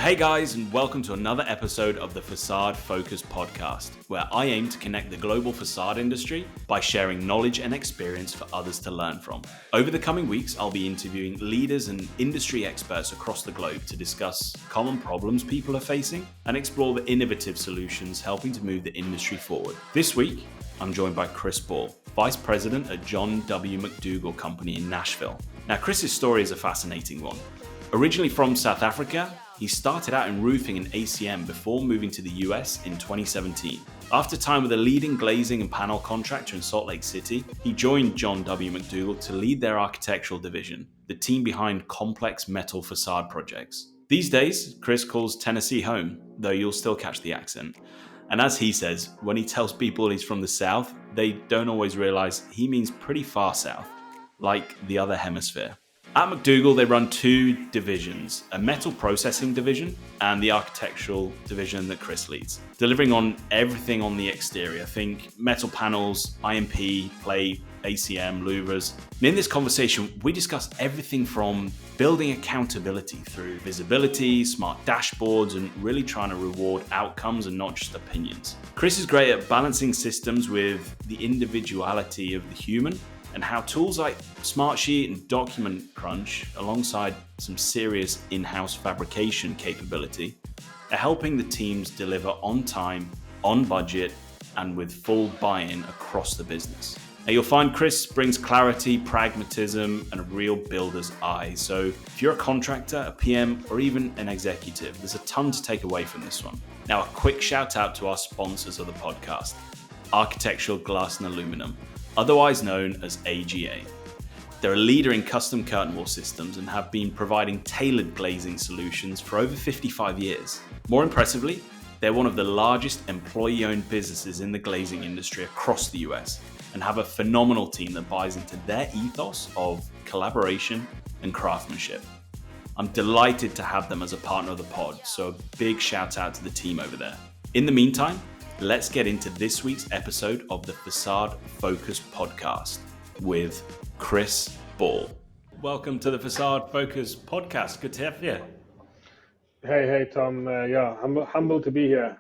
Hey guys, and welcome to another episode of the Facade Focused Podcast, where I aim to connect the global facade industry by sharing knowledge and experience for others to learn from. Over the coming weeks, I'll be interviewing leaders and industry experts across the globe to discuss common problems people are facing and explore the innovative solutions helping to move the industry forward. This week, I'm joined by Chris Ball, Vice President at John McDougall Company in Nashville. Now, Chris's story is a fascinating one. Originally from South Africa, he started out in roofing and ACM before moving to the US in 2017. After time with a leading glazing and panel contractor in Salt Lake City, he joined John McDougall to lead their architectural division, the team behind complex metal facade projects. These days, Chris calls Tennessee home, though you'll still catch the accent. And as he says, when he tells people he's from the South, they don't always realize he means pretty far south, like the other hemisphere. At McDougall, they run two divisions, a metal processing division and the architectural division that Chris leads, delivering on everything on the exterior. Think metal panels, IMP, plate, ACM, louvers. And in this conversation, we discuss everything from building accountability through visibility, smart dashboards, and really trying to reward outcomes and not just opinions. Chris is great at balancing systems with the individuality of the human, and how tools like Smartsheet and Document Crunch, alongside some serious in-house fabrication capability, are helping the teams deliver on time, on budget, and with full buy-in across the business. Now, you'll find Chris brings clarity, pragmatism, and a real builder's eye. So if you're a contractor, a PM, or even an executive, there's a ton to take away from this one. Now, a quick shout out to our sponsors of the podcast, Architectural Glass and Aluminum, otherwise known as AGA. They're a leader in custom curtain wall systems and have been providing tailored glazing solutions for over 55 years. More impressively, they're one of the largest employee-owned businesses in the glazing industry across the US and have a phenomenal team that buys into their ethos of collaboration and craftsmanship. I'm delighted to have them as a partner of the pod, so a big shout out to the team over there. In the meantime, let's get into this week's episode of the Facade Focused Podcast with Chris Ball. Welcome to the Facade Focused Podcast. Good to have you. Hey, Tom. I'm humbled to be here.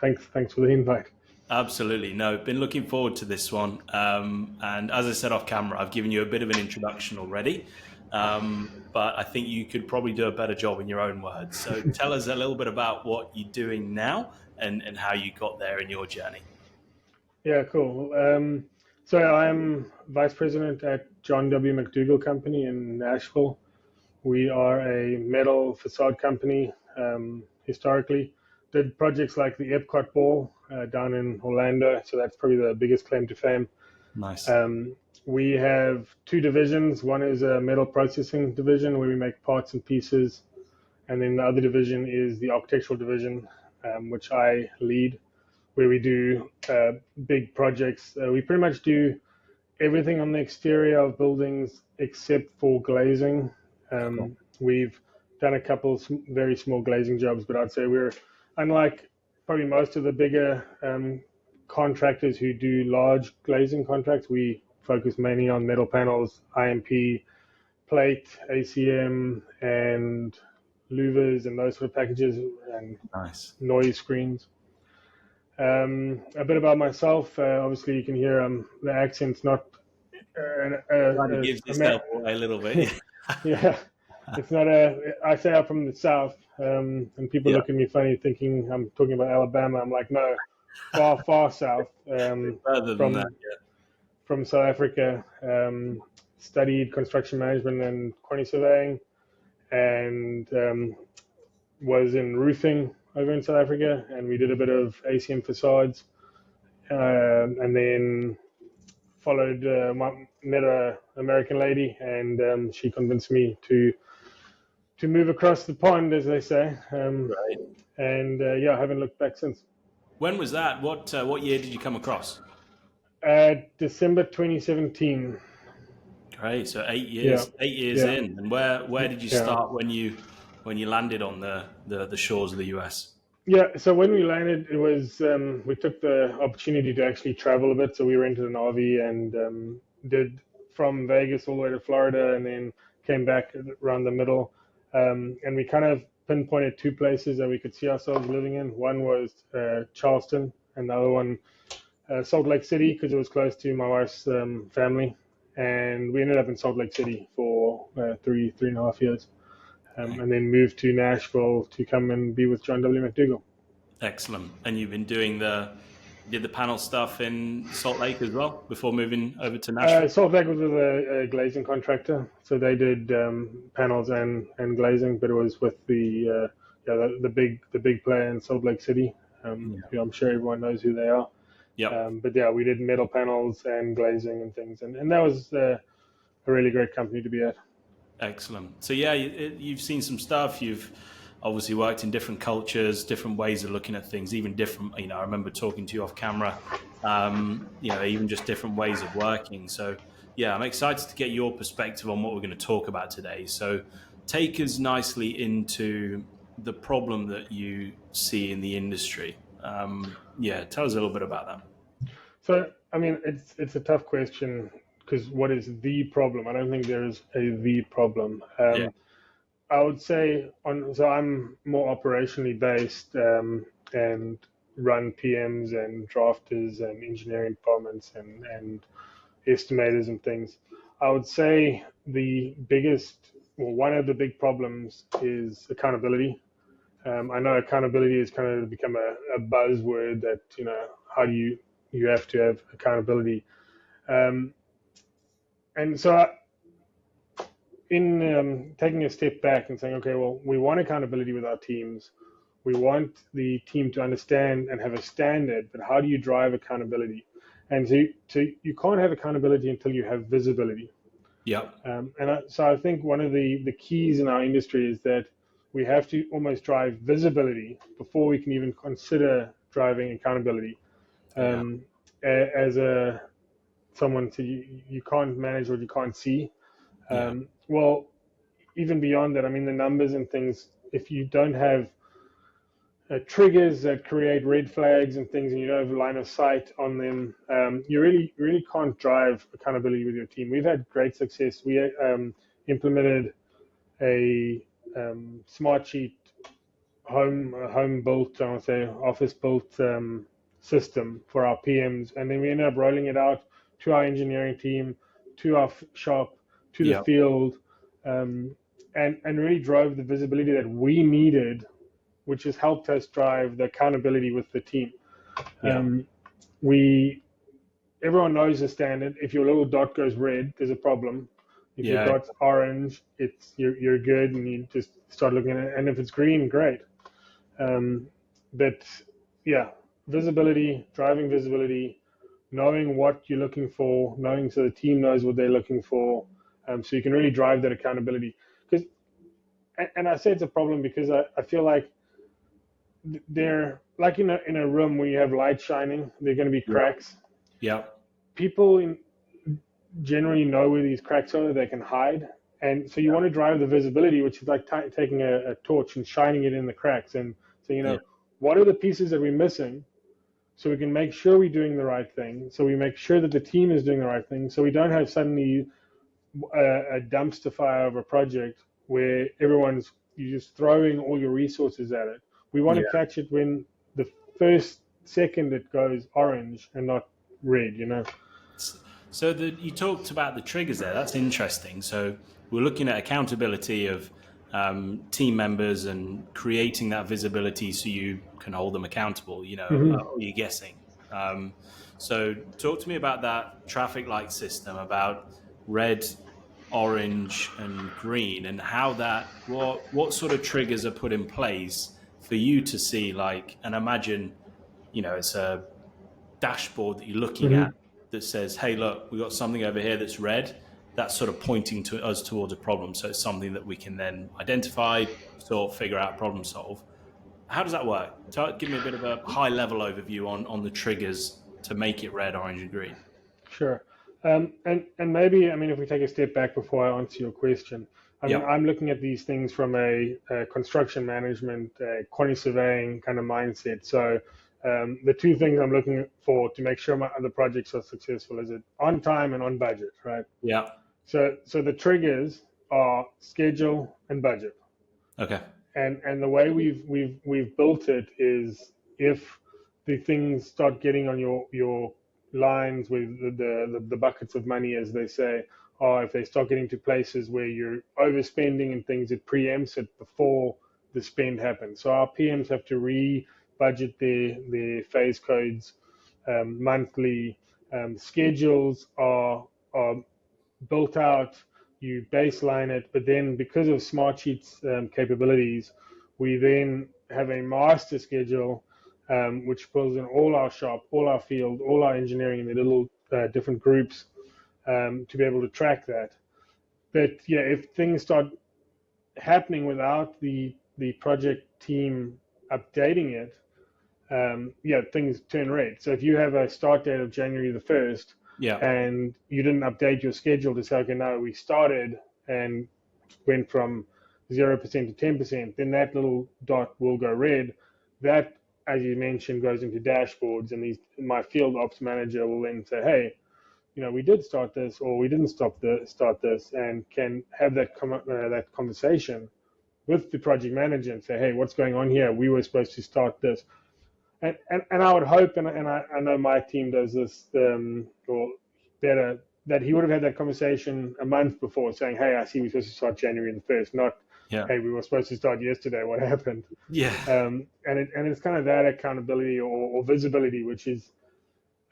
Thanks for the invite. Absolutely. No, been looking forward to this one. And as I said off camera, I've given you a bit of an introduction already. But I think you could probably do a better job in your own words. So tell us a little bit about what you're doing now and how you got there in your journey. Yeah, cool. So I'm Vice President at John McDougall Company in Nashville. We are a metal facade company, historically. Did projects like the Epcot Ball down in Orlando, so that's probably the biggest claim to fame. Nice. We have two divisions. One is a metal processing division where we make parts and pieces, and then the other division is the architectural division, which I lead, where we do big projects. We pretty much do everything on the exterior of buildings except for glazing. Cool. We've done a couple very small glazing jobs, but I'd say we're, unlike probably most of the bigger contractors who do large glazing contracts, we focus mainly on metal panels, IMP, plate, ACM, and louvers and those sort of packages, and Nice. Noise screens. A bit about myself. Obviously, you can hear the accent's not. It gives yourself away a little bit. Yeah, it's not I say I'm from the South, and people look at me funny thinking I'm talking about Alabama. I'm like, no, far south. Further than that, yeah. From South Africa. Studied construction management and quantity surveying, and was in roofing over in South Africa, and we did a bit of ACM facades, and then met an American lady, and she convinced me to move across the pond, as they say. Right. And I haven't looked back since. When was that? What year did you come across? December 2017. Great. So 8 years. Yeah. 8 years in. And where did you start when you landed on the shores of the US? Yeah, so when we landed, it was we took the opportunity to actually travel a bit. So we rented an RV and did from Vegas all the way to Florida, and then came back around the middle. And we kind of pinpointed two places that we could see ourselves living in. One was Charleston, and the other one Salt Lake City, because it was close to my wife's family. And we ended up in Salt Lake City for 3.5 years, and then moved to Nashville to come and be with John W. McDougall. Excellent. And you've been doing did the panel stuff in Salt Lake as well before moving over to Nashville? Salt Lake was with a glazing contractor, so they did panels and glazing, but it was with the big player in Salt Lake City. I'm sure everyone knows who they are. Yeah. But yeah, we did metal panels and glazing and things, and that was a really great company to be at. Excellent. So yeah, you've seen some stuff. You've obviously worked in different cultures, different ways of looking at things, even different, I remember talking to you off camera, even just different ways of working. So yeah, I'm excited to get your perspective on what we're going to talk about today. So take us nicely into the problem that you see in the industry. Tell us a little bit about that. So, it's a tough question, because what is the problem? I don't think there is the problem. I would say, so I'm more operationally based and run PMs and drafters and engineering departments and estimators and things. I would say one of the big problems is accountability. I know accountability has kind of become a buzzword that, how do you have to have accountability. And so in taking a step back and saying, okay, well, we want accountability with our teams. We want the team to understand and have a standard, but how do you drive accountability? And so you can't have accountability until you have visibility. Yeah. So I think one of the keys in our industry is that we have to almost drive visibility before we can even consider driving accountability. As someone, so you can't manage what you can't see. Well, even beyond that, the numbers and things, if you don't have triggers that create red flags and things, and you don't have a line of sight on them, you really can't drive accountability with your team. We've had great success. We implemented a smart sheet home built, I would say office built system for our PMs, and then we ended up rolling it out to our engineering team, to our shop, to the field, and really drove the visibility that we needed, which has helped us drive the accountability with the team. Everyone knows the standard. If your little dot goes red, there's a problem. If your dot's orange, you're good, and you just start looking at it. And if it's green, great. But yeah, visibility, driving visibility, knowing what you're looking for, knowing so the team knows what they're looking for, so you can really drive that accountability. And I say it's a problem because I feel like they're like in a room where you have light shining, there are going to be cracks. Yeah. People generally know where these cracks are, they can hide. And so you want to drive the visibility, which is like taking a torch and shining it in the cracks. And so, what are the pieces that we're missing, so we can make sure we're doing the right thing, so we make sure that the team is doing the right thing, so we don't have suddenly a dumpster fire of a project where you're just throwing all your resources at it. We want to catch it when the first second it goes orange and not red, So you talked about the triggers there. That's interesting. So we're looking at accountability of team members and creating that visibility so you can hold them accountable, you're guessing. So talk to me about that traffic light system, about red, orange, and green, and how what sort of triggers are put in place for you to see, and imagine, it's a dashboard that you're looking at that says, hey, look, we've got something over here that's red. That's sort of pointing to us towards a problem. So it's something that we can then identify, figure out, problem solve. How does that work? Give me a bit of a high level overview on the triggers to make it red, orange, and green. Sure. And maybe, if we take a step back before I answer your question, I'm looking at these things from a construction management, quantity surveying kind of mindset. So the two things I'm looking for to make sure my other projects are successful is it on time and on budget, right? Yeah. So the triggers are schedule and budget. Okay. and the way we've built it is, if the things start getting on your lines with the buckets of money, as they say, or if they start getting to places where you're overspending and things, it preempts it before the spend happens. So our PMs have to re-budget their phase codes monthly. Schedules are built out, you baseline it, but then because of Smartsheet's capabilities, we then have a master schedule which pulls in all our shop, all our field, all our engineering in the little different groups to be able to track that. But yeah, if things start happening without the project team updating it, things turn red. So if you have a start date of January the 1st, and you didn't update your schedule to say, okay, no, we started and went from 0% to 10%, then that little dot will go red. That, as you mentioned, goes into dashboards, and my field ops manager will then say, hey, we did start this, or we didn't start this, and can have that conversation with the project manager and say, hey, what's going on here? We were supposed to start this. And I would hope, and I know my team does this, or better, that he would have had that conversation a month before, saying, hey, I see we're supposed to start January the 1st, not, hey, we were supposed to start yesterday, what happened? And it's kind of that accountability or visibility, which is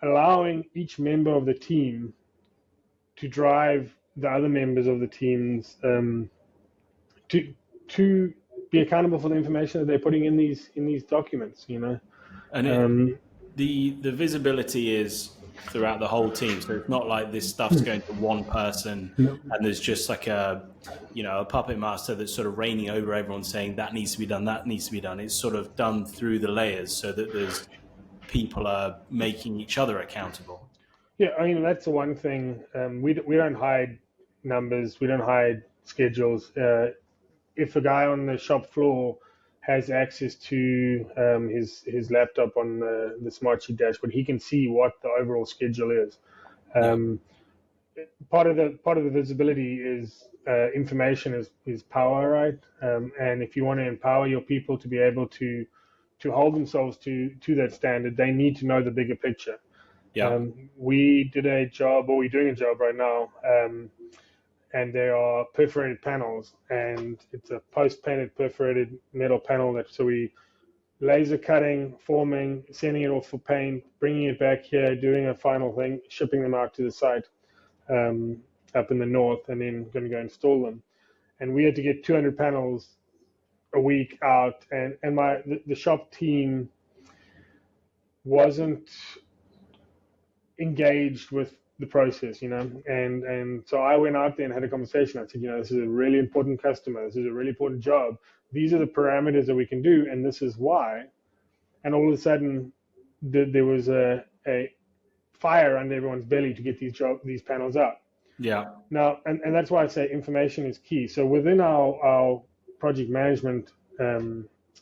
allowing each member of the team to drive the other members of the teams to be accountable for the information that they're putting in these documents, And the visibility is throughout the whole team. So it's not like this stuff's going to one person and there's just like a puppet master that's sort of reigning over everyone saying that needs to be done, that needs to be done. It's sort of done through the layers so that there's people are making each other accountable. Yeah, I mean, that's the one thing. We don't hide numbers. We don't hide schedules. If a guy on the shop floor has access to his laptop on the Smartsheet dashboard, he can see what the overall schedule is. Part of the visibility is information is power, right? And if you want to empower your people to be able to hold themselves to that standard, they need to know the bigger picture. We did a job, or we're doing a job right now, and they are perforated panels, and it's a post-painted perforated metal panel so we laser cutting, forming, sending it off for paint, bringing it back here, doing a final thing, shipping them out to the site up in the north, and then going to go install them. And we had to get 200 panels a week out, and the shop team wasn't engaged with the process, and so I went out there and had a conversation. I said, this is a really important customer. This is a really important job. These are the parameters that we can do, and this is why. And all of a sudden, there was a fire under everyone's belly to get these panels up. Now, and that's why I say information is key. So within our project management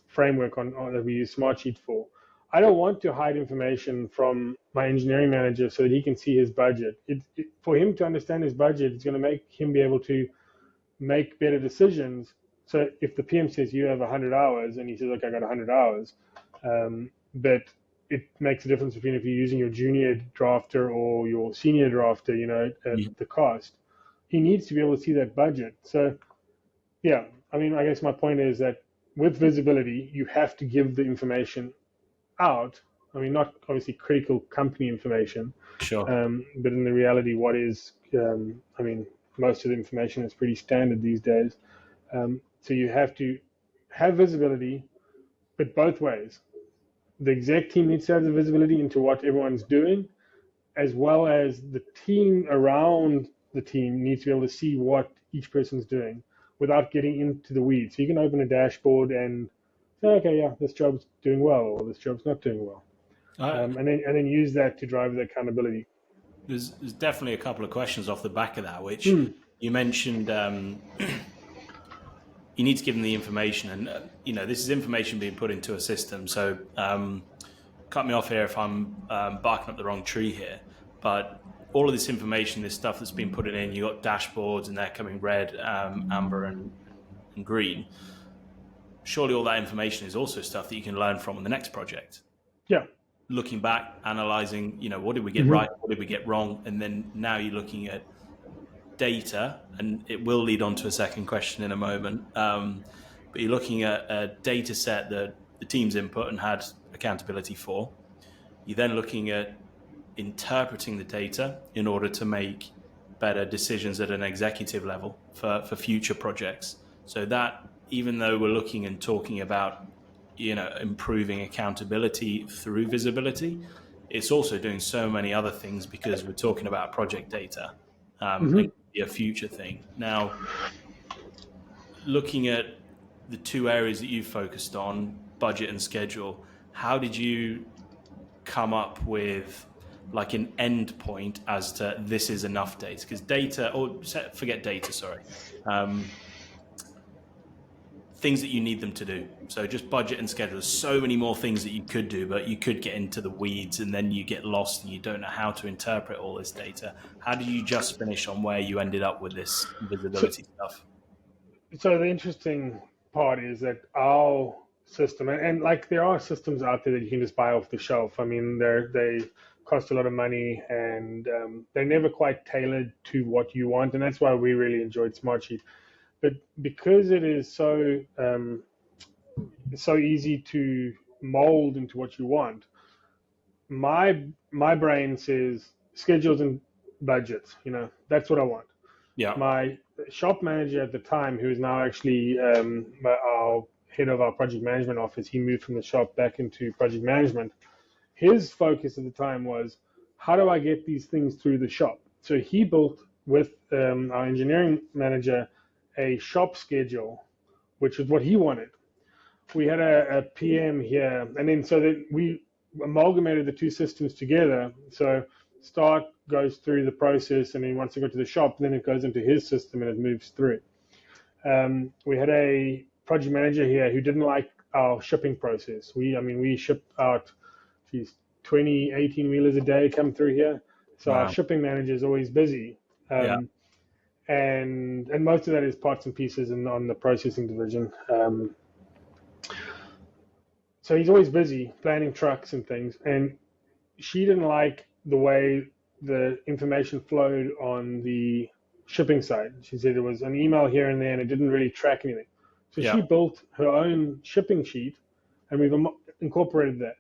framework that we use Smartsheet for, I don't want to hide information from my engineering manager so that he can see his budget. For him to understand his budget, it's going to make him be able to make better decisions. So if the PM says you have 100 hours and he says, okay, I got 100 hours, but it makes a difference between if you're using your junior drafter or your senior drafter, the cost. He needs to be able to see that budget. So, yeah, I mean, I guess my point is that with visibility, you have to give the information out. I mean, not obviously critical company information, sure, but in the reality, what is, I mean, most of the information is pretty standard these days. So you have to have visibility, but both ways. The exec team needs to have the visibility into what everyone's doing, as well as the team around the team needs to be able to see what each person's doing without getting into the weeds. So you can open a dashboard and say, okay, yeah, this job's doing well, or this job's not doing well. And then use that to drive the accountability. There's definitely a couple of questions off the back of that, which you mentioned. You need to give them the information, and this is information being put into a system. So cut me off here if I'm barking up the wrong tree here, but all of this information, this stuff that's been put in, you got dashboards and they're coming red, amber, and green. surely all that information is also stuff that you can learn from on the next project. Yeah. Looking back, analyzing, what did we get right? What did we get wrong? And then now you're looking at data, and it will lead on to a second question in a moment. But you're looking at a data set that the team's input and had accountability for. You're then looking at interpreting the data in order to make better decisions at an executive level for future projects. So that, even though we're looking and talking about, improving accountability through visibility, it's also doing so many other things because we're talking about project data. It could be a future thing. Now, looking at the two areas that you focused on, budget and schedule, how did you come up with like an end point as to this is enough data? Because forget data, sorry. Things that you need them to do. So just budget and schedule. There's so many more things that you could do, but you could get into the weeds and then you get lost and you don't know how to interpret all this data. How did you just finish on where you ended up with this visibility stuff? So the interesting part is that our system, and like there are systems out there that you can just buy off the shelf. I mean, they cost a lot of money and they're never quite tailored to what you want. And that's why we really enjoyed Smartsheet. But because it is so easy to mold into what you want, my brain says schedules and budgets. That's what I want. Yeah. My shop manager at the time, who is now actually our head of our project management office, he moved from the shop back into project management. His focus at the time was, how do I get these things through the shop? So he built with our engineering manager a shop schedule, which is what he wanted. We had a PM here, and then so that we amalgamated the two systems together. So Start goes through the process, and then once it got to the shop, then it goes into his system and it moves through. We had a project manager here who didn't like our shipping process. We ship out 20 18-wheelers a day come through here. So Our shipping manager is always busy. And most of that is parts and pieces and on the processing division. So he's always busy planning trucks and things. And she didn't like the way the information flowed on the shipping side. She said there was an email here and there and it didn't really track anything. So she built her own shipping sheet and we've incorporated that.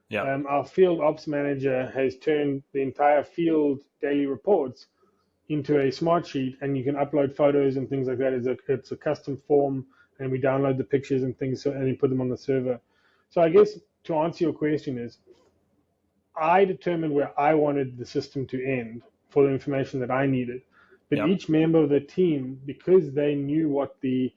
Yeah. Our field ops manager has turned the entire field daily reports into a smart sheet, and you can upload photos and things like that. It's a custom form, and we download the pictures and things, and you put them on the server. So I guess to answer your question is, I determined where I wanted the system to end for the information that I needed. But each member of the team, because they knew what the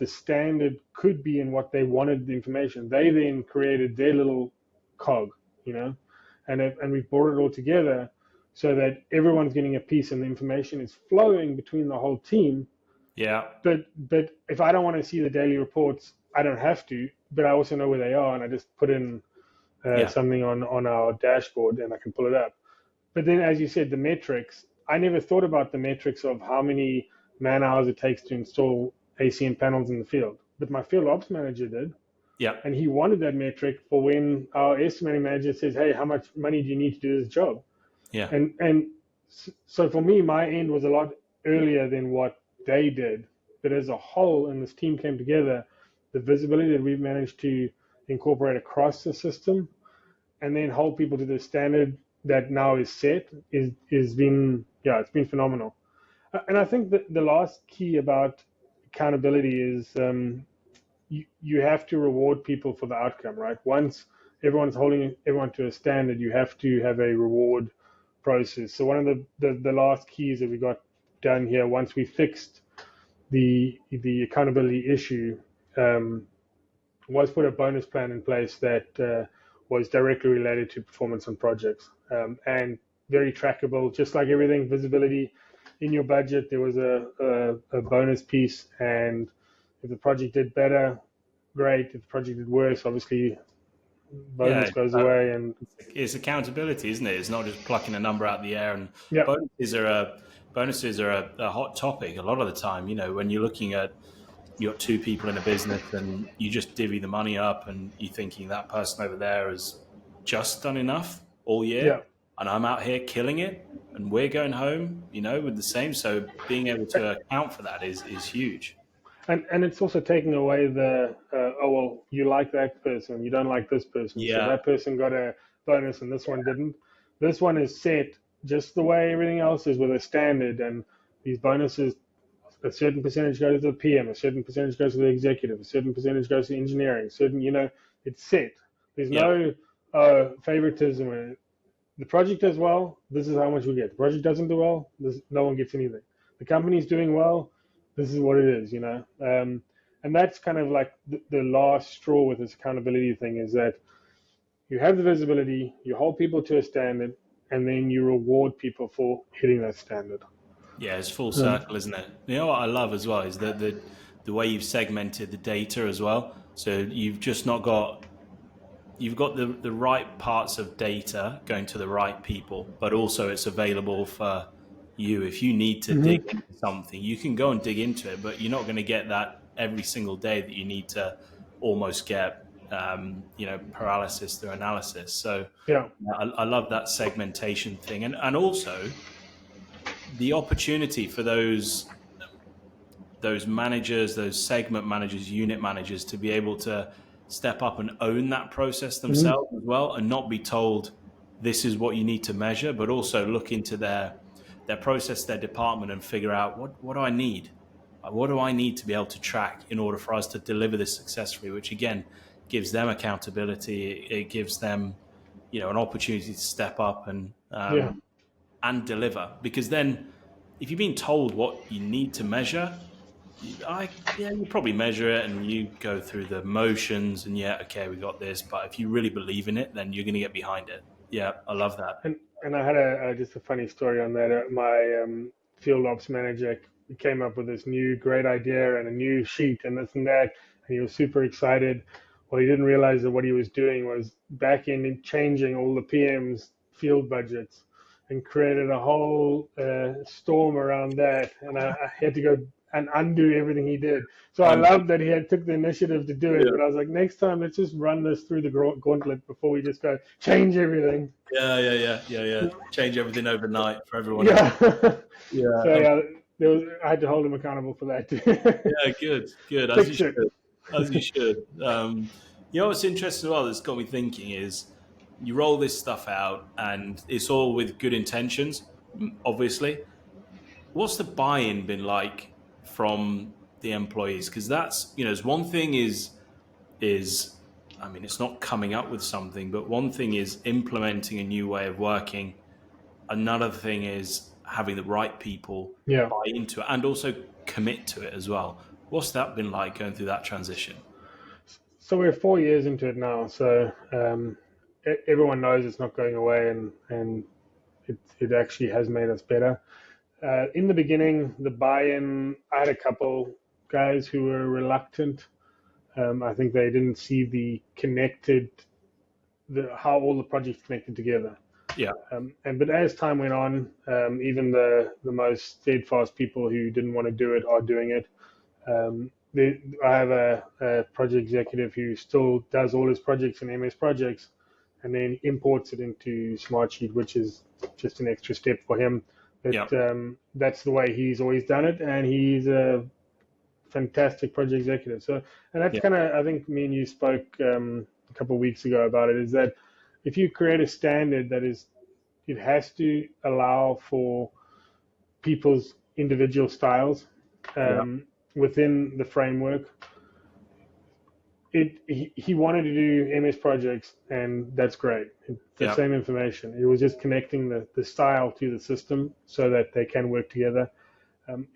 standard could be and what they wanted the information, they then created their little cog, and we've brought it all together so that everyone's getting a piece and the information is flowing between the whole team. Yeah. But if I don't want to see the daily reports, I don't have to, but I also know where they are, and I just put in something on our dashboard and I can pull it up. But then, as you said, the metrics, I never thought about the metrics of how many man hours it takes to install ACN panels in the field. But my field ops manager did. Yeah. And he wanted that metric for when our estimating manager says, hey, how much money do you need to do this job? Yeah. And so for me, my end was a lot earlier than what they did. But as a whole, and this team came together, the visibility that we've managed to incorporate across the system and then hold people to the standard that now is set it's been phenomenal. And I think that the last key about accountability is you have to reward people for the outcome, right? Once everyone's holding everyone to a standard, you have to have a reward process. So one of the last keys that we got done here, once we fixed the accountability issue, was put a bonus plan in place that was directly related to performance on projects, and very trackable, just like everything. Visibility in your budget, there was a bonus piece, and if the project did better, great. If the project did worse, obviously bonus goes away. And it's accountability, isn't it? It's not just plucking a number out of the air. And bonuses are a hot topic a lot of the time. When you're looking at you got two people in a business and you just divvy the money up and you're thinking that person over there has just done enough all year and I'm out here killing it and we're going home, with the same. So being able to account for that is huge. And it's also taking away the, you like that person, you don't like this person. Yeah. So that person got a bonus and this one didn't. This one is set just the way everything else is with a standard, and these bonuses, a certain percentage goes to the PM, a certain percentage goes to the executive, a certain percentage goes to engineering, it's set. There's no favoritism. The project does well, this is how much we get. The project doesn't do well, no one gets anything. The company's doing well, this is what it is, and that's kind of like the last straw with this accountability thing, is that you have the visibility, you hold people to a standard, and then you reward people for hitting that standard. Yeah, it's full circle, isn't it? You know what I love as well is that the way you've segmented the data as well. So you've just not got, you've got the right parts of data going to the right people, but also it's available for you. If you need to dig into something, you can go and dig into it, but you're not going to get that every single day that you need to almost get, paralysis through analysis. So I love that segmentation thing. And also the opportunity for those managers, those segment managers, unit managers to be able to step up and own that process themselves as well, and not be told this is what you need to measure, but also look into their process, their department, and figure out what do I need? What do I need to be able to track in order for us to deliver this successfully, which again gives them accountability. It gives them, an opportunity to step up and deliver. Because then if you've been told what you need to measure, you probably measure it and you go through the motions and okay, we got this. But if you really believe in it, then you're going to get behind it. Yeah, I love that. And I had just a funny story on that. My field ops manager came up with this new great idea and a new sheet and this and that, and he was super excited. Well, he didn't realize that what he was doing was back in and changing all the PM's field budgets and created a whole storm around that. And I had to go and undo everything he did. So I love that he took the initiative to do it. But I was like, next time, let's just run this through the gauntlet before we just go change everything. Yeah. Change everything overnight for everyone. So I had to hold him accountable for that too. Good. As you should. What's interesting as well that's got me thinking is you roll this stuff out and it's all with good intentions, obviously. What's the buy-in been like from the employees? Because that's, one thing is it's not coming up with something, but one thing is implementing a new way of working. Another thing is having the right people buy into it and also commit to it as well. What's that been like going through that transition? So we're 4 years into it now. So everyone knows it's not going away, and it actually has made us better. In the beginning, the buy-in, I had a couple guys who were reluctant. I think they didn't see how all the projects connected together. Yeah. But as time went on, even the most steadfast people who didn't want to do it are doing it. I have a project executive who still does all his projects in MS Projects and then imports it into Smartsheet, which is just an extra step for him. But that's the way he's always done it, and he's a fantastic project executive. So, and that's kind of, I think me and you spoke a couple of weeks ago about it, is that if you create a standard it has to allow for people's individual styles within the framework. He wanted to do MS Projects, and that's great. The same information. It was just connecting the style to the system so that they can work together.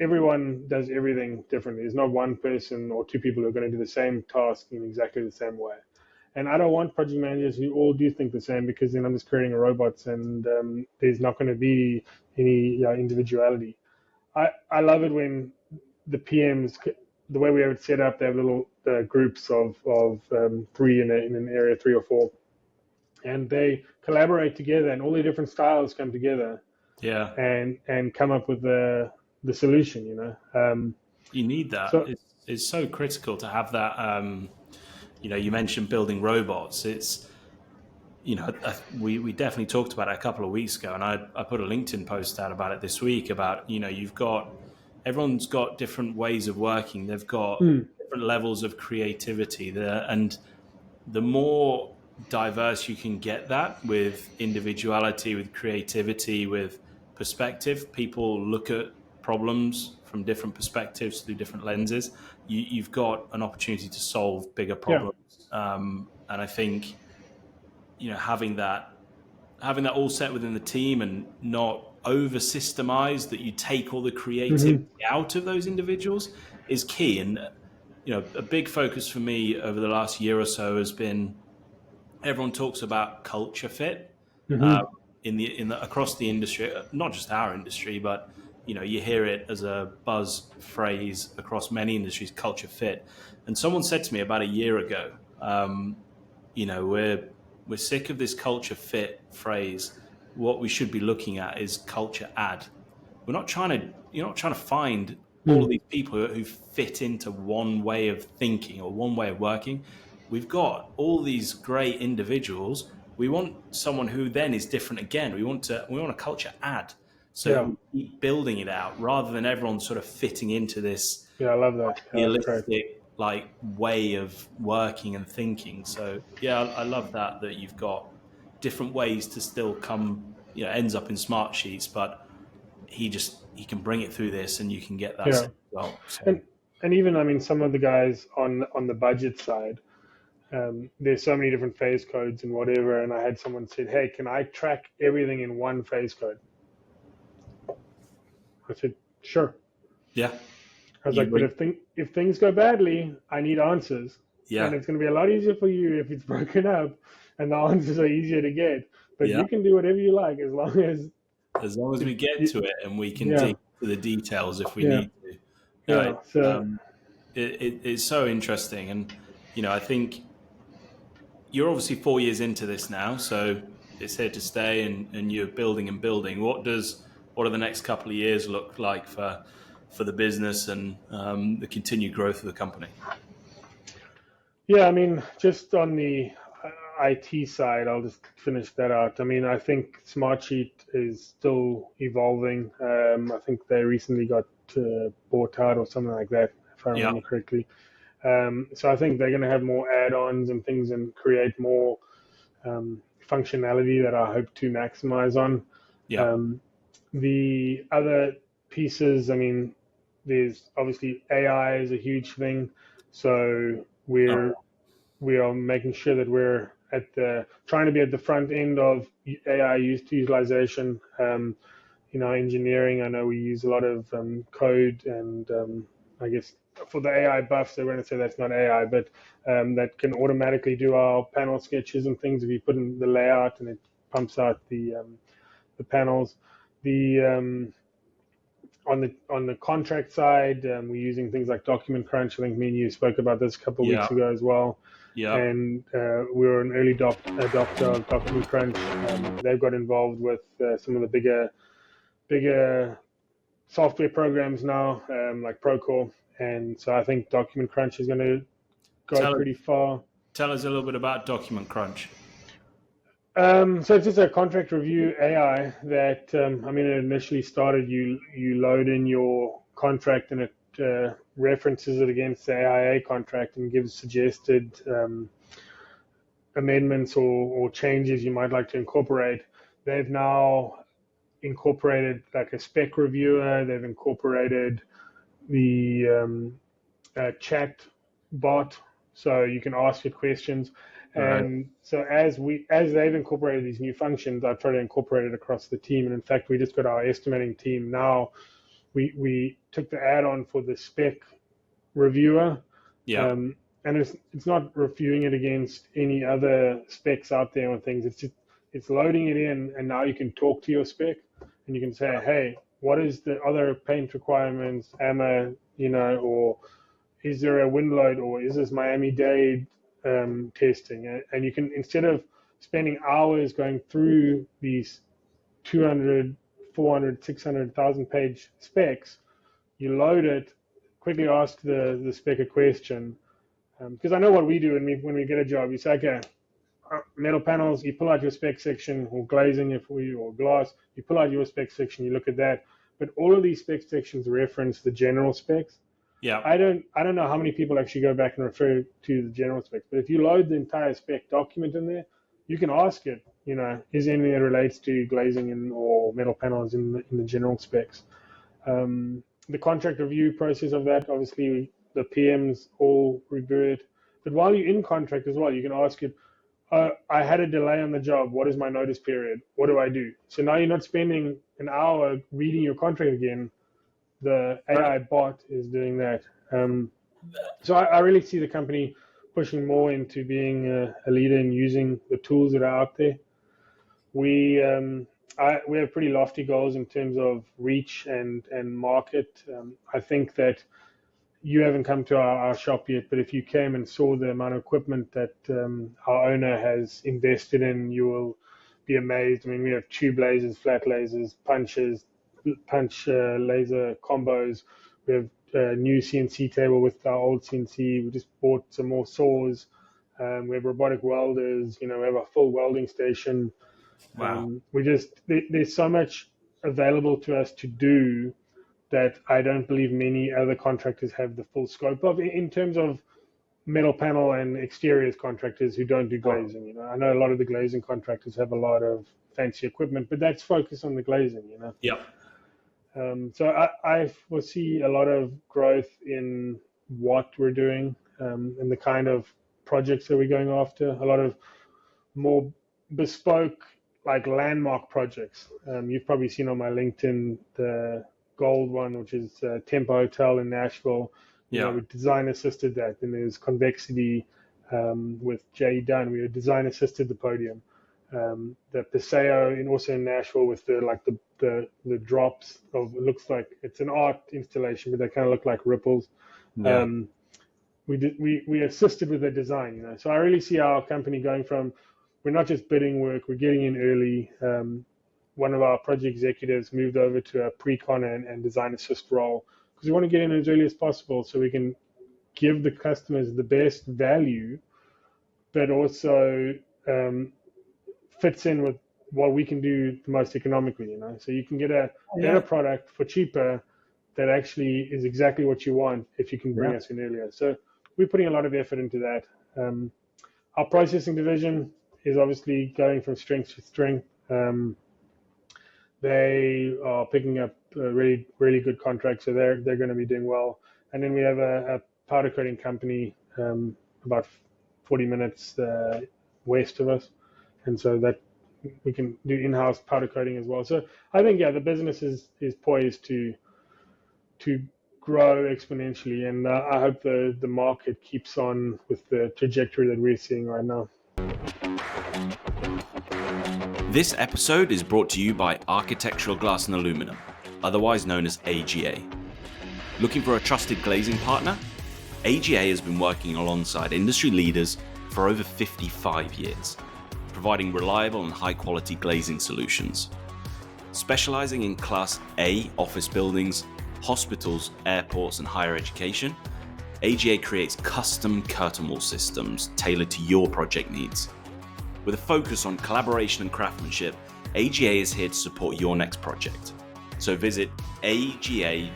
Everyone does everything differently. There's not one person or two people who are going to do the same task in exactly the same way. And I don't want project managers who all do think the same, because then I'm just creating robots and there's not going to be any individuality. I love it when the PMs, the way we have it set up, they have little groups of three in an area, 3 or 4, and they collaborate together, and all the different styles come together. And come up with the solution. You need that. So, it's so critical to have that. You mentioned building robots. It's we definitely talked about it a couple of weeks ago, and I put a LinkedIn post out about it this week about everyone's got different ways of working. They've got different levels of creativity there, and the more diverse you can get that with individuality, with creativity, with perspective, people look at problems from different perspectives through different lenses. You've got an opportunity to solve bigger problems, and I think having that all set within the team and not over systemized, that you take all the creativity out of those individuals is key. And a big focus for me over the last year or so has been, everyone talks about culture fit across the industry, not just our industry, but you hear it as a buzz phrase across many industries, culture fit. And someone said to me about a year ago, we're sick of this culture fit phrase. What we should be looking at is culture add. You're not trying to find all of these people who fit into one way of thinking or one way of working. We've got all these great individuals. We want someone who then is different again. We want a culture add. So we keep building it out rather than everyone sort of fitting into this. Yeah, I love that. Realistic way of working and thinking. So I love that you've got different ways to still come, ends up in smart sheets, but he can bring it through this and you can get that result. So. And even, some of the guys on the budget side, there's so many different phase codes and whatever. And I had someone said, hey, can I track everything in one phase code? I said, sure. Yeah. I was but if things go badly, I need answers. Yeah. And it's going to be a lot easier for you if it's broken up and the answers are easier to get. But you can do whatever you like as long as we get to it and we can dig to the details if we need to. It's so interesting. And, I think you're obviously 4 years into this now, so it's here to stay and you're building and building. What do the next couple of years look like for the business and the continued growth of the company? Yeah, just on the IT side, I'll just finish that out. I think Smartsheet is still evolving. I think they recently got bought out or something like that, if I remember correctly. So I think they're going to have more add-ons and things and create more functionality that I hope to maximize on. Yeah. The other pieces, there's obviously AI is a huge thing. So we are making sure that we're trying to be at the front end of AI utilization. Engineering, I know we use a lot of code and I guess for the AI buffs, they're going to say that's not AI, but that can automatically do our panel sketches and things if you put in the layout and it pumps out the panels. On the contract side, we're using things like Document Crunch. I think me and you spoke about this a couple of weeks ago as well. Yeah. And we're an early adopter of Document Crunch. They've got involved with some of the bigger software programs now, like Procore. And so I think Document Crunch is going to go pretty far. Tell us a little bit about Document Crunch. So it's just a contract review AI that, it initially started, you load in your contract and it references it against the AIA contract and gives suggested amendments or changes you might like to incorporate. They've now incorporated like a spec reviewer. They've incorporated the chat bot, so you can ask it questions. And so as they've incorporated these new functions, I've tried to incorporate it across the team. And in fact, we just got our estimating team now. We took the add-on for the spec reviewer. Yeah. And it's not reviewing it against any other specs out there or things. It's loading it in, and now you can talk to your spec and you can say, hey, what is the other paint requirements, AMA, or is there a wind load, or is this Miami-Dade testing? And you can, instead of spending hours going through these 200, 400, 600,000 page specs, you load it, quickly ask the spec a question, because I know what we do when we get a job. You say, okay, metal panels, you pull out your spec section, or glazing or glass, you pull out your spec section, you look at that. But all of these spec sections reference the general specs. Yeah. I don't know how many people actually go back and refer to the general specs, but if you load the entire spec document in there, you can ask it, is there anything that relates to glazing or metal panels in the general specs. The contract review process of that, obviously the PMs all review it. But while you're in contract as well, you can ask it, I had a delay on the job. What is my notice period? What do I do? So now you're not spending an hour reading your contract again. The AI bot is doing that. So I really see the company pushing more into being a leader in using the tools that are out there. We have pretty lofty goals in terms of reach and market. I think that you haven't come to our shop yet, but if you came and saw the amount of equipment that our owner has invested in, you will be amazed. I mean, we have tube lasers, flat lasers, punch laser combos. We have a new CNC table with our old CNC. We just bought some more saws. We have robotic welders. We have a full welding station. Wow. There's so much available to us to do that I don't believe many other contractors have the full scope of, in terms of metal panel and exteriors contractors who don't do glazing. I know a lot of the glazing contractors have a lot of fancy equipment, but that's focused on the glazing. Yeah. So I foresee a lot of growth in what we're doing, and the kind of projects that we're going after. A lot of more bespoke, like landmark projects. You've probably seen on my LinkedIn the gold one, which is Tempo Hotel in Nashville. We design assisted that. And there's Convexity with Jay Dunn. We design assisted the podium. The Paseo also in Nashville with the drops of, it looks like it's an art installation, but they kind of look like ripples. Yeah. We assisted with the design. So I really see our company going from, we're not just bidding work, we're getting in early. One of our project executives moved over to a pre-con and design assist role, because we want to get in as early as possible so we can give the customers the best value, but also fits in with what we can do the most economically. So you can get a better product for cheaper that actually is exactly what you want if you can bring us in earlier. So we're putting a lot of effort into that. Our processing division is obviously going from strength to strength. They are picking up really, really good contracts, so they're going to be doing well. And then we have a powder coating company about 40 minutes west of us, and so that we can do in-house powder coating as well. So I think the business is poised to grow exponentially, and I hope the market keeps on with the trajectory that we're seeing right now. This episode is brought to you by Architectural Glass and Aluminum, otherwise known as AGA. Looking for a trusted glazing partner? AGA has been working alongside industry leaders for over 55 years, providing reliable and high-quality glazing solutions. Specializing in Class A office buildings, hospitals, airports, and higher education, AGA creates custom curtain wall systems tailored to your project needs. With a focus on collaboration and craftsmanship, AGA is here to support your next project. So visit aga-ca.com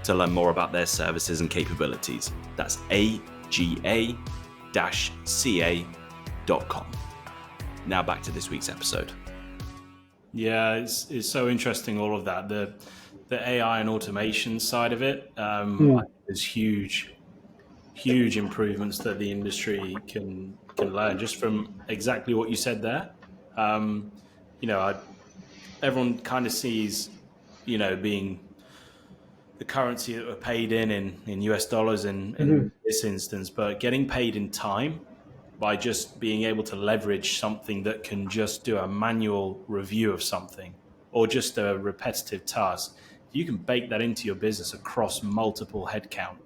to learn more about their services and capabilities. That's aga-ca.com. Now back to this week's episode. Yeah, it's so interesting, all of that. The AI and automation side of it, there's huge improvements that the industry can learn just from exactly what you said there. Everyone kind of sees, being the currency that we're paid in US dollars in this instance, but getting paid in time by just being able to leverage something that can just do a manual review of something or just a repetitive task. You can bake that into your business across multiple headcount.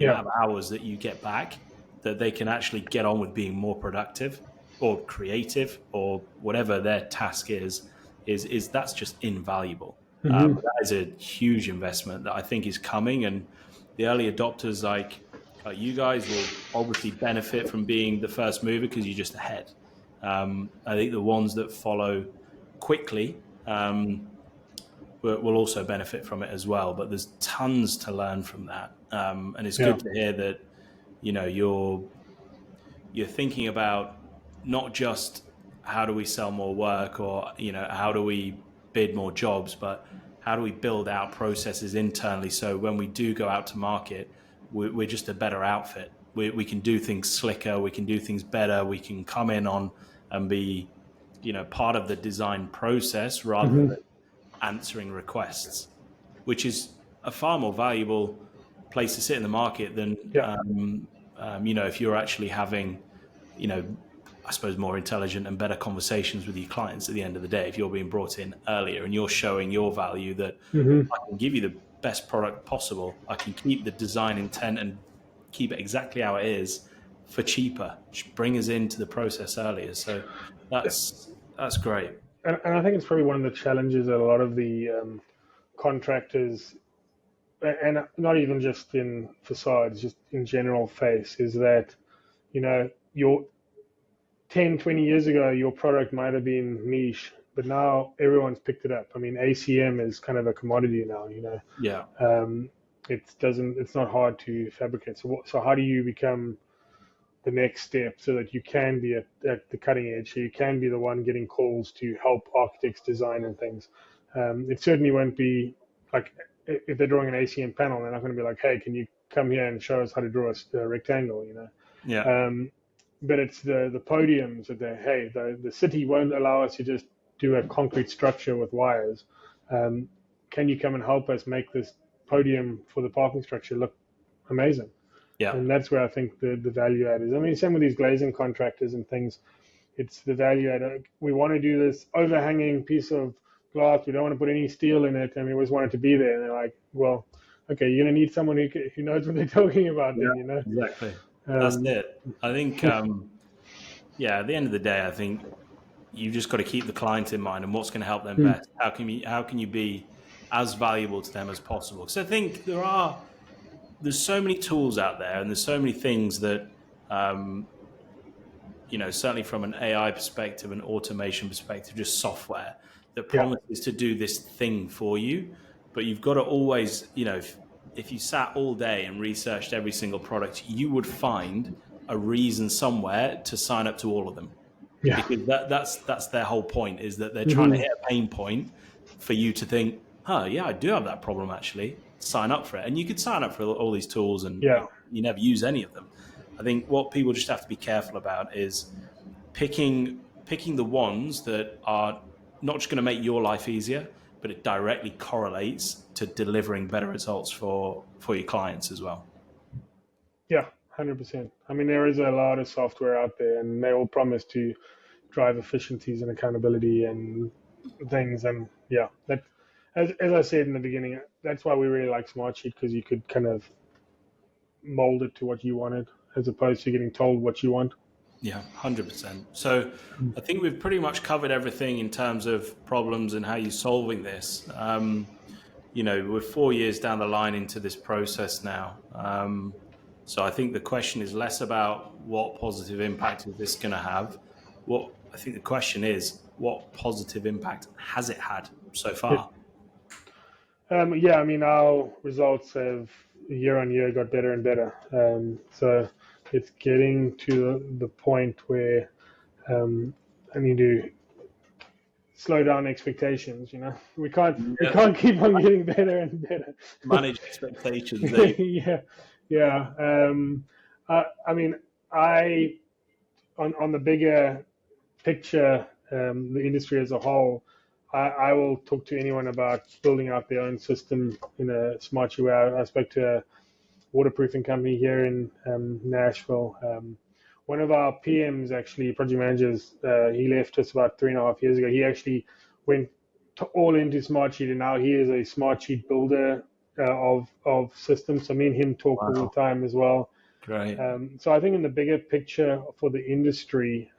You have hours that you get back that they can actually get on with being more productive or creative or whatever their task is that's just invaluable. That is a huge investment that I think is coming, and the early adopters like you guys will obviously benefit from being the first mover because you're just ahead. I think the ones that follow quickly will also benefit from it as well. But there's tons to learn from that, and it's good to hear that you're thinking about not just how do we sell more work or how do we bid more jobs, but how do we build out processes internally so when we do go out to market, we're just a better outfit. We can do things slicker, we can do things better, we can come in on and be part of the design process rather than answering requests, which is a far more valuable place to sit in the market than if you're actually having I suppose more intelligent and better conversations with your clients at the end of the day. If you're being brought in earlier and you're showing your value that I can give you the best product possible, I can keep the design intent and keep it exactly how it is for cheaper, just bring us into the process earlier. So that's great. And I think it's probably one of the challenges that a lot of the contractors, and not even just in facades, just in general face, is that, your 10, 20 years ago, your product might have been niche, but now everyone's picked it up. I mean, ACM is kind of a commodity now, Yeah. It's not hard to fabricate. So how do you become the next step so that you can be at the cutting edge, so you can be the one getting calls to help architects design and things? It certainly won't be like if they're drawing an ACM panel, they're not going to be like, hey, can you come here and show us how to draw a rectangle, Yeah. But it's the podiums that the city won't allow us to just do a concrete structure with wires. Can you come and help us make this podium for the parking structure look amazing? Yeah. And that's where I think the value add is. I mean, same with these glazing contractors and things. It's the value add. We want to do this overhanging piece of glass. We don't want to put any steel in it, and we always want it to be there. And they're like, well, okay, you're going to need someone who knows what they're talking about then, Exactly. That's it. I think, at the end of the day, I think you've just got to keep the client in mind and what's going to help them best. How can you be as valuable to them as possible? Because I think there's so many tools out there, and there's so many things that, certainly from an AI perspective, an automation perspective, just software that promises to do this thing for you. But you've got to always, if you sat all day and researched every single product, you would find a reason somewhere to sign up to all of them. Yeah. Because that's their whole point, is that they're trying to hit a pain point for you to think, I do have that problem actually. Sign up for it. And you could sign up for all these tools and you never use any of them. I think what people just have to be careful about is picking the ones that are not just going to make your life easier, but it directly correlates to delivering better results for your clients as well. Yeah, 100%. I mean, there is a lot of software out there, and they all promise to drive efficiencies and accountability and things. And that, as I said in the beginning, that's why we really like Smartsheet, because you could kind of mold it to what you wanted, as opposed to getting told what you want. Yeah, 100%. So I think we've pretty much covered everything in terms of problems and how you're solving this. We're 4 years down the line into this process now. So I think the question is less about what positive impact is this going to have. What I think the question is, what positive impact has it had so far? I mean, our results have year on year got better and better. So it's getting to the point where I need to slow down expectations. We can't keep on getting better and better. Manage expectations. Yeah. I mean, on the bigger picture, the industry as a whole, I will talk to anyone about building out their own system in a Smartsheet way. I spoke to a waterproofing company here in Nashville. One of our PMs, actually, project managers, he left us about 3.5 years ago. He actually went all into Smartsheet, and now he is a Smartsheet builder of systems. So me and him talk all the time as well. Great. So I think in the bigger picture for the industry,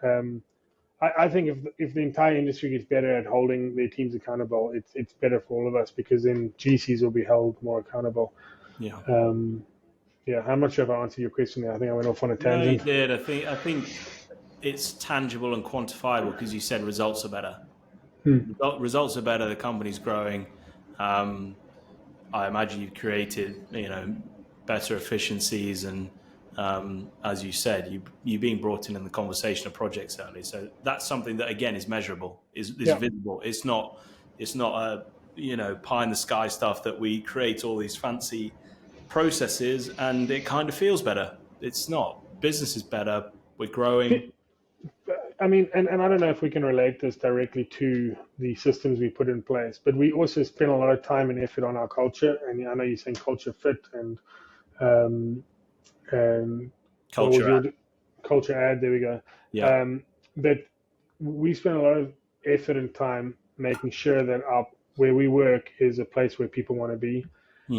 I think if the entire industry gets better at holding their teams accountable, it's better for all of us, because then GCs will be held more accountable. Yeah. Yeah. How much have I answered your question there? I think I went off on a tangent. No, you did. I think it's tangible and quantifiable, because you said results are better. Results are better. The company's growing. I imagine you've created, better efficiencies, and as you said, you being brought in the conversation of projects certainly. So that's something that again is measurable, is visible. It's not a pie in the sky stuff that we create all these fancy processes and it kind of feels better. It's not. Business is better. We're growing. I mean, and I don't know if we can relate this directly to the systems we put in place, but we also spend a lot of time and effort on our culture. And I know you're saying culture fit and culture add. There we go. Yeah. But we spend a lot of effort and time making sure that where we work is a place where people want to be.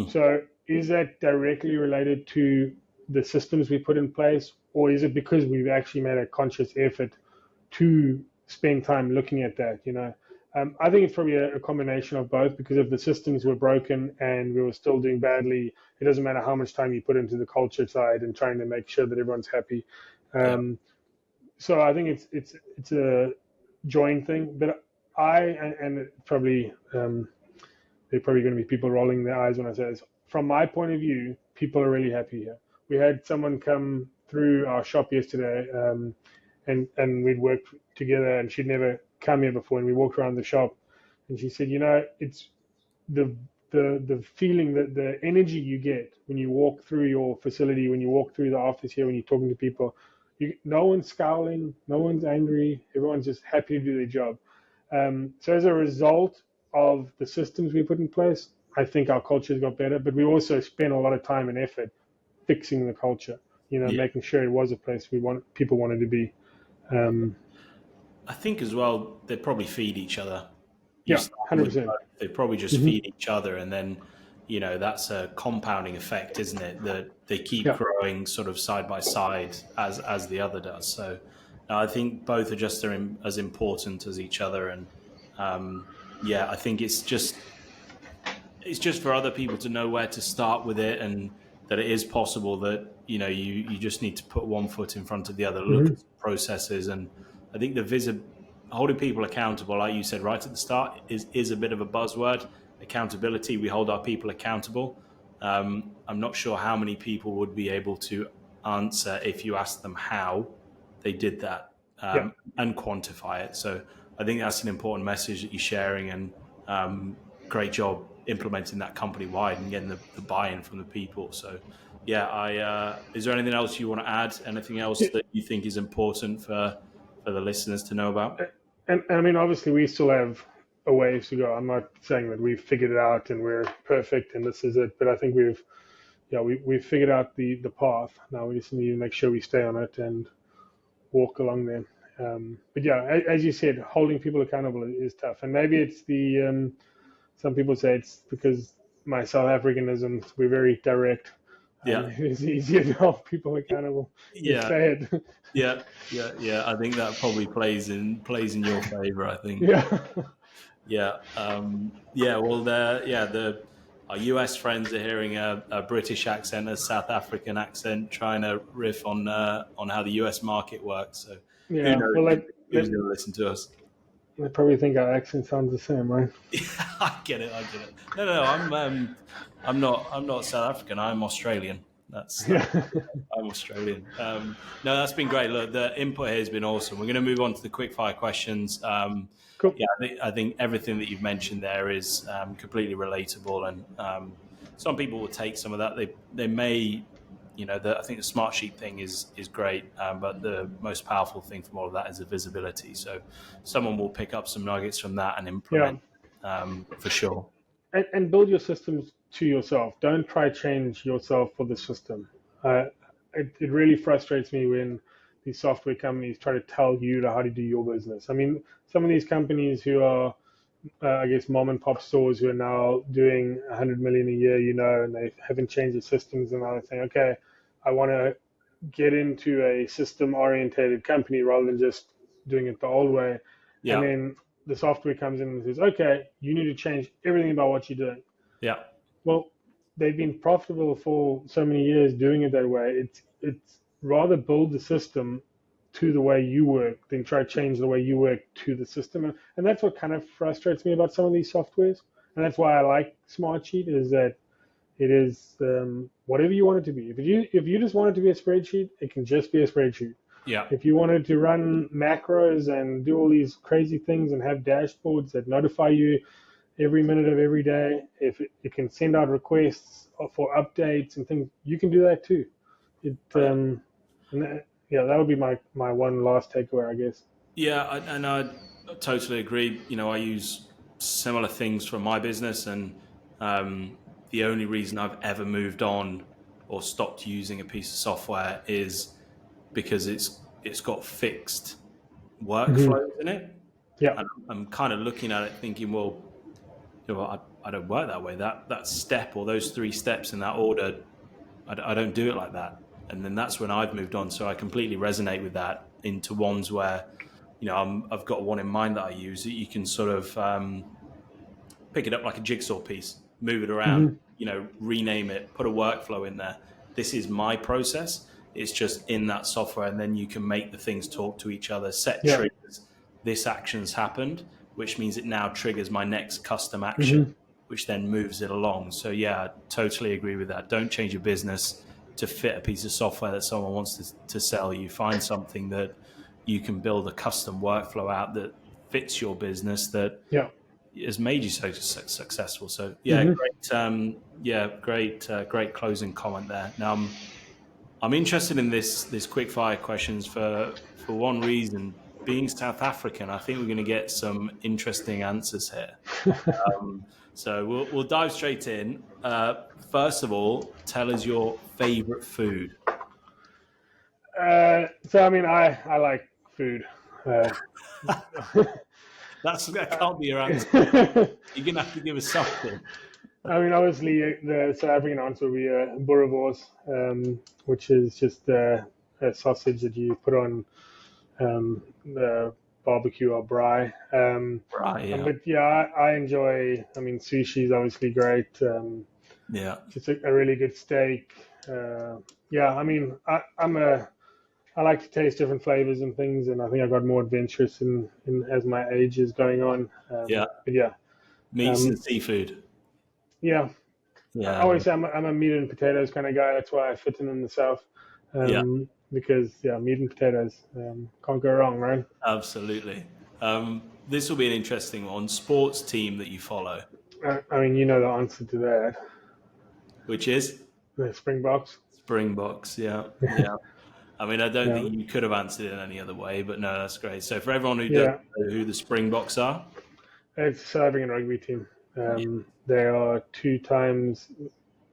So is that directly related to the systems we put in place, or is it because we've actually made a conscious effort to spend time looking at that? I think it's probably a combination of both, because if the systems were broken and we were still doing badly, it doesn't matter how much time you put into the culture side and trying to make sure that everyone's happy. So I think it's a joint thing, but and probably there are probably going to be people rolling their eyes when I say this. From my point of view, people are really happy here. We had someone come through our shop yesterday, and we'd worked together, and she'd never come here before, and we walked around the shop, and she said, it's the feeling, that the energy you get when you walk through your facility, when you walk through the office here, when you're talking to people, no one's scowling, no one's angry, everyone's just happy to do their job. So as a result of the systems we put in place, I think our culture's got better, but we also spent a lot of time and effort fixing the culture, making sure it was a place people wanted to be. I think as well, they probably feed each other. 100%. They probably just feed each other, and then, that's a compounding effect, isn't it? That they keep growing sort of side by side as the other does. So I think both are just as important as each other, and I think it's just for other people to know where to start with it, and that it is possible that you just need to put one foot in front of the other, look at processes, and I think holding people accountable, like you said right at the start, is a bit of a buzzword. Accountability, we hold our people accountable. I'm not sure how many people would be able to answer if you asked them how they did that, and quantify it. So I think that's an important message that you're sharing, and great job implementing that company wide and getting the buy-in from the people. So is there anything else you want to add? Anything else that you think is important for the listeners to know about? And I mean, obviously we still have a ways to go. I'm not saying that we've figured it out and we're perfect and this is it, but I think we've figured out the path. Now we just need to make sure we stay on it and walk along there. But as you said, holding people accountable is tough, and maybe it's some people say it's because my South Africanism, we're very direct. It's easier to hold people accountable. Yeah. I think that probably plays in your favor, I think. Our US friends are hearing a British accent, a South African accent, trying to riff on how the US market works. So who's going to listen to us? They probably think our accent sounds the same, right? Yeah, I get it. No, I'm not South African. I'm Australian. I'm Australian. No, that's been great. Look, the input here has been awesome. We're going to move on to the quickfire questions. Cool. Yeah, I think everything that you've mentioned there is completely relatable, and some people will take some of that. They may, I think the smart sheet thing is great, but the most powerful thing from all of that is the visibility. So someone will pick up some nuggets from that and implement for sure. And build your systems to yourself. Don't try to change yourself for the system. It really frustrates me when these software companies try to tell you how to do your business. I mean, some of these companies who are, I guess, mom and pop stores who are now doing 100 million a year, and they haven't changed the systems, and now they're saying, okay, I want to get into a system-orientated company rather than just doing it the old way. Yeah. And then the software comes in and says, okay, you need to change everything about what you're doing. Yeah. Well, they've been profitable for so many years doing it that way. It's rather build the system to the way you work than try to change the way you work to the system. And that's what kind of frustrates me about some of these softwares. And that's why I like Smartsheet, is that it is whatever you want it to be. If you just want it to be a spreadsheet, it can just be a spreadsheet. Yeah. If you wanted to run macros and do all these crazy things and have dashboards that notify you every minute of every day, if it can send out requests for updates and things, you can do that too. That would be my one last takeaway, I guess. Yeah, and I totally agree. I use similar things for my business, and the only reason I've ever moved on or stopped using a piece of software is because it's got fixed workflows in it. Yeah. And I'm kind of looking at it thinking, well, I don't work that way. That step or those 3 steps in that order, I don't do it like that. And then that's when I've moved on. So I completely resonate with that into ones where, I've got one in mind that I use that you can sort of pick it up like a jigsaw piece, move it around, rename it, put a workflow in there. This is my process. It's just in that software, and then you can make the things talk to each other, set triggers. This action's happened, which means it now triggers my next custom action, which then moves it along. So yeah, I totally agree with that. Don't change your business to fit a piece of software that someone wants to sell you. Find something that you can build a custom workflow out that fits your business, that has made you so successful. So great closing comment there. Now I'm interested in this quickfire questions for one reason. Being South African, I think we're going to get some interesting answers here. So we'll dive straight in. First of all, tell us your favorite food. I like food. That can't be your answer. You're going to have to give us something. Obviously, the South African answer would be boerewors, which is just a sausage that you put on the barbecue or braai. But I enjoy. Sushi is obviously great. Just a really good steak. I like to taste different flavors and things, and I think I got more adventurous in as my age is going on. Meats and seafood. Yeah. I always say I'm a meat and potatoes kind of guy. That's why I fit in the South. Because meat and potatoes can't go wrong, right? Absolutely. This will be an interesting one. Sports team that you follow. You know the answer to that. Which is? The Springboks. Springboks, yeah. I don't think you could have answered it in any other way, but no, that's great. So for everyone who doesn't know who the Springboks are? It's a South African rugby team. They are 2 times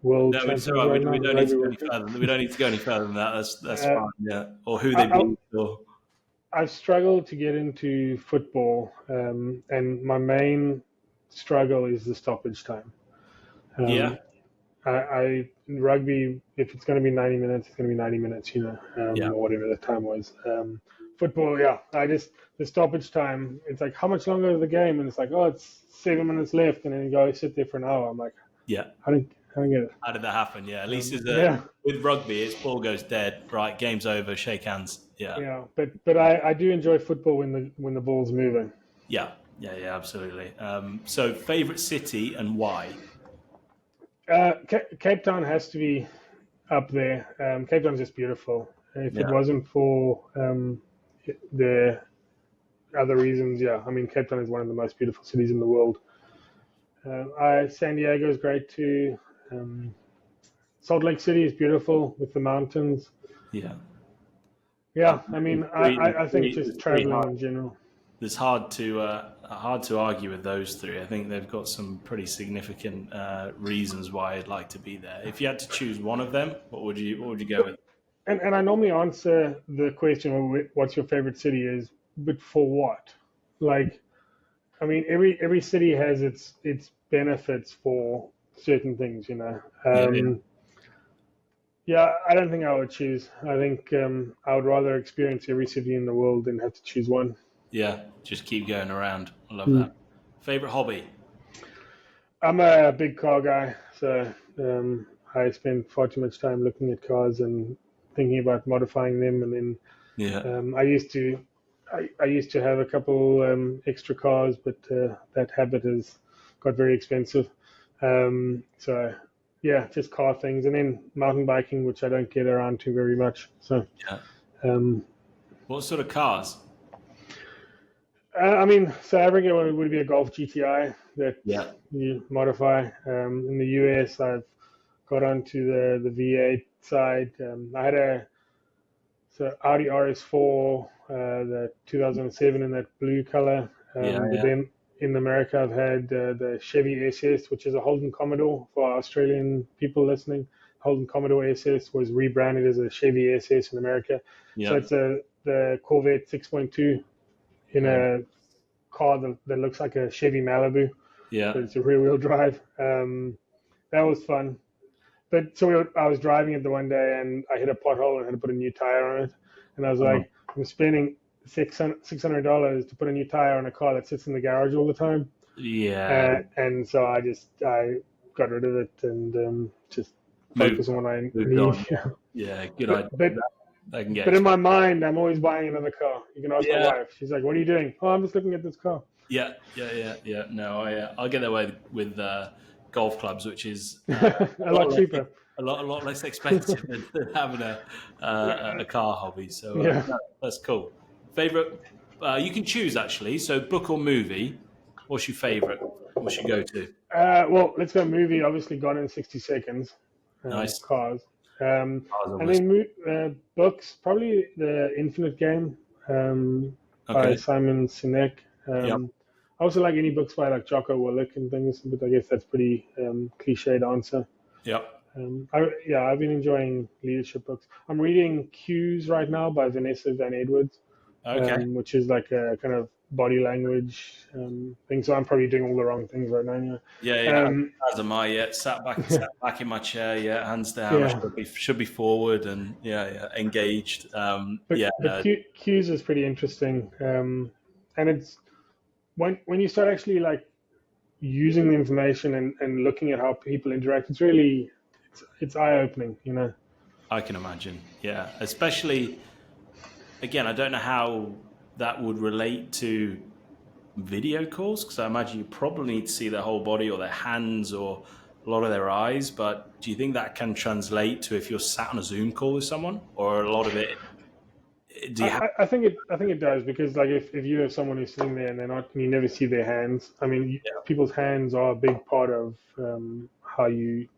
world champions. It's all right. We don't need to go any further. We don't need to go any further than that. That's fine. Yeah. Or who they beat. I've struggled to get into football, and my main struggle is the stoppage time. Rugby, if it's going to be 90 minutes, it's going to be 90 minutes, or whatever the time was. Football, the stoppage time, it's like, how much longer is the game? And it's like, it's 7 minutes left, and then you go sit there for an hour. I'm like, I don't get it. How did that happen? Yeah, at least with rugby, it's ball goes dead, right? Game's over, shake hands. Yeah. But I do enjoy football when the ball's moving. Yeah, absolutely. So, favorite city and why? Cape Town has to be up there. Cape Town's just beautiful. If it wasn't for the other reasons, Cape Town is one of the most beautiful cities in the world. San Diego is great too. Salt Lake City is beautiful with the mountains. I think just traveling in general. It's hard to argue with those 3. I think they've got some pretty significant reasons why I'd like to be there. If you had to choose one of them, what would you go with? And I normally answer the question, what's your favorite city is, but for what? Every city has its benefits for certain things, Yeah, I don't think I would choose. I think I would rather experience every city in the world than have to choose one. Yeah, just keep going around. I love Mm. that. Favorite hobby? I'm a big car guy, so I spend far too much time looking at cars and thinking about modifying them. And then Yeah. I used to have a couple extra cars, but that habit has got very expensive. So yeah, just car things, and then mountain biking, which I don't get around to very much. So Yeah. um, What sort of cars? I mean, South Africa would be a Golf GTI that Yeah. you modify. In the US, I've got onto the V8 side. I had a Audi RS4, the 2007 in that blue color. But then in America, I've had the Chevy SS, which is a Holden Commodore for our Australian people listening. Holden Commodore SS was rebranded as a Chevy SS in America. Yeah. So it's the Corvette 6.2 in a car that looks like a Chevy Malibu. Yeah. But it's a rear-wheel drive. That was fun. But so I was driving it the one day and I hit a pothole and had to put a new tire on it. And I was like, I'm spending $600 to put a new tire on a car that sits in the garage all the time. Yeah. And so I got rid of it and just focus on what I need. On. Yeah, good idea. But in my mind, I'm always buying another car. You can ask my wife. She's like, "What are you doing?" "Oh, I'm just looking at this car." Yeah. No, I'll get that way with golf clubs, which is a lot cheaper, a lot less expensive than having a car hobby. So that's cool. Favorite? You can choose actually. So book or movie. What's your favorite? What's your go-to? Well, let's go movie. Obviously, Gone in 60 Seconds. Nice. Cars. And then books, probably The Infinite Game by Simon Sinek. I also like any books by like Jocko Willink and things, but I guess that's pretty cliched answer. Yeah. I've been enjoying leadership books. I'm reading Cues right now by Vanessa Van Edwards, which is like a kind of body language thing. So I'm probably doing all the wrong things right now. Anyway. As am I. Sat back in my chair. Hands down. I should be forward and engaged. But Cues is pretty interesting, and it's when you start actually like using the information and looking at how people interact, it's eye-opening, I can imagine. Yeah, especially again, I don't know how that would relate to video calls, because I imagine you probably need to see their whole body or their hands or a lot of their eyes. But do you think that can translate to if you're sat on a Zoom call with someone, or a lot of it? I think it does, because like if you have someone who's sitting there and you never see their hands. I mean, people's hands are a big part of how you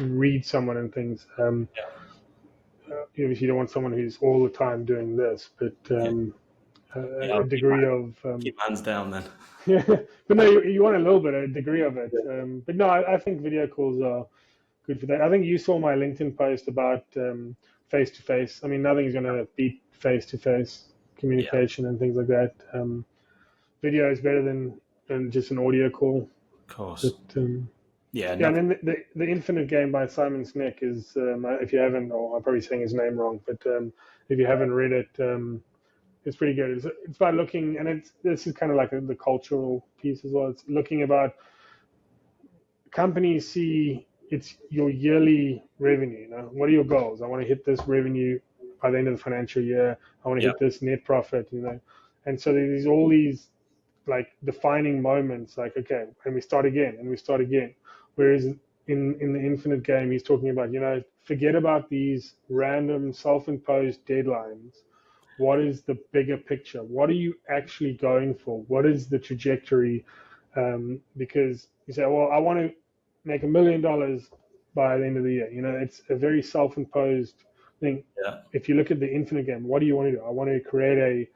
read someone and things. Obviously, you don't want someone who's all the time doing this, but a degree of keep hands down then. Yeah, but no, you want a degree of it. But no, I think video calls are good for that. I think you saw my LinkedIn post about face-to-face. I mean, nothing's going to beat face-to-face communication and things like that. Video is better than just an audio call. Of course. But, and then the Infinite Game by Simon Sinek is, if you haven't, or I'm probably saying his name wrong, but if you haven't read it, it's pretty good. It's about looking, and this is kind of like the cultural piece as well. It's looking about companies see it's your yearly revenue. What are your goals? I want to hit this revenue by the end of the financial year. I want to hit this net profit. And so there's all these like defining moments. Like, okay, and we start again, and we start again. Whereas in the Infinite Game, he's talking about, forget about these random self-imposed deadlines. What is the bigger picture? What are you actually going for? What is the trajectory? Because you say, well, I want to make $1 million by the end of the year. It's a very self-imposed thing. Yeah. If you look at the Infinite Game, what do you want to do? I want to create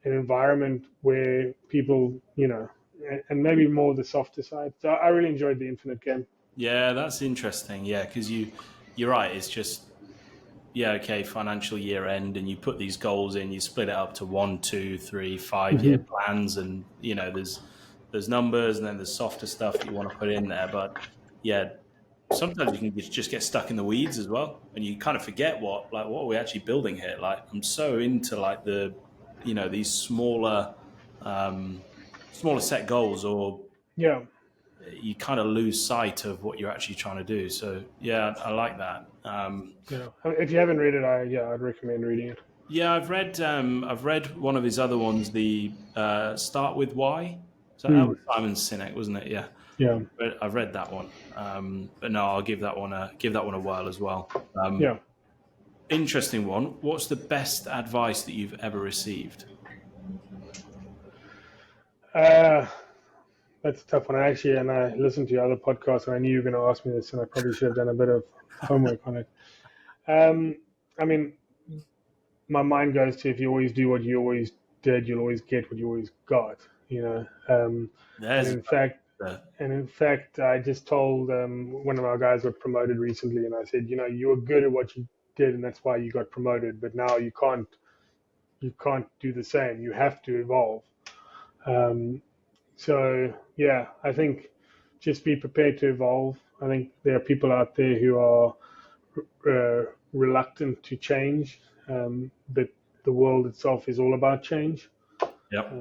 an environment where people, and maybe more the softer side. So I really enjoyed the Infinite Game. Yeah, that's interesting. Yeah, because you're right. It's just, financial year end, and you put these goals in, you split it up to 1, 2, 3, 5 year plans, and there's numbers, and then there's softer stuff that you want to put in there. But sometimes you can just get stuck in the weeds as well, and you kind of forget what are we actually building here. Like, I'm so into like these smaller set goals, or Yeah. you kind of lose sight of what you're actually trying to do. So yeah, I like that. Yeah. If you haven't read it, I'd recommend reading it. Yeah, I've read one of his other ones, the Start With Why. So that was Simon Sinek, wasn't it? Yeah. Yeah. I've read that one. But no, I'll give that one a whirl as well. Yeah. Interesting one. What's the best advice that you've ever received? That's a tough one. And I listened to your other podcast, and I knew you were going to ask me this, and I probably should have done a bit of homework on it. I mean, my mind goes to, if you always do what you always did, you'll always get what you always got. And in fact, I just told one of our guys got promoted recently, and I said, you were good at what you did, and that's why you got promoted. But now you can't do the same. You have to evolve. So yeah, I think just be prepared to evolve. I think there are people out there who are reluctant to change, but the world itself is all about change. Yep.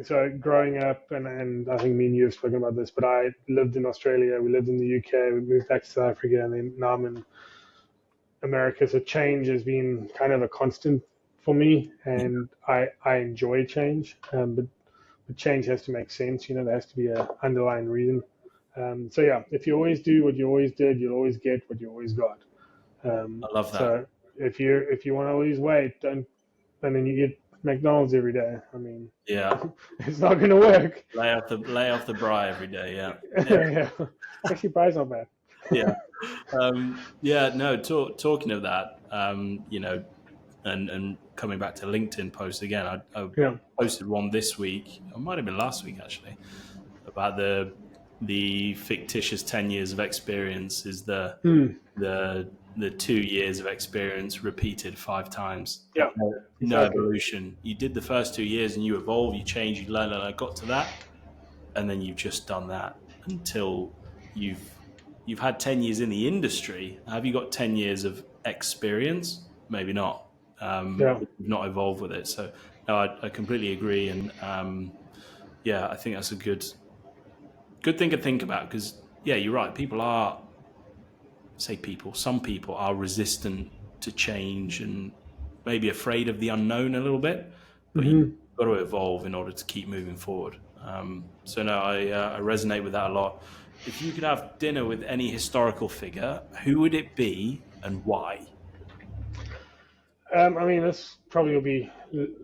So growing up, and I think me and you have spoken about this, but I lived in Australia, we lived in the UK, we moved back to South Africa, and then now I'm in America. So change has been kind of a constant for me, and I enjoy change, but change has to make sense. There has to be an underlying reason. So yeah, if you always do what you always did, you'll always get what you always got. I love that. So if you want to lose weight, and then you eat McDonald's every day. I mean, yeah, it's not going to work. Lay off the bri every day. Yeah. Yeah. Actually, bri's not bad. Yeah. No. Talking of that, and coming back to LinkedIn posts again, I posted one this week. It might have been last week actually, about the fictitious 10 years of experience is the 2 years of experience repeated 5 times. Yeah, no evolution. You did the first 2 years and you evolve, you change, you learn, and I got to that, and then you've just done that until you've had 10 years in the industry. Have you got 10 years of experience? Maybe not. You've not evolved with it. So no, I completely agree, and I think that's a good thing to think about, because you're right. Some people are resistant to change and maybe afraid of the unknown a little bit, but you've got to evolve in order to keep moving forward. So no, I resonate with that a lot. If you could have dinner with any historical figure, who would it be and why? I mean, this probably will be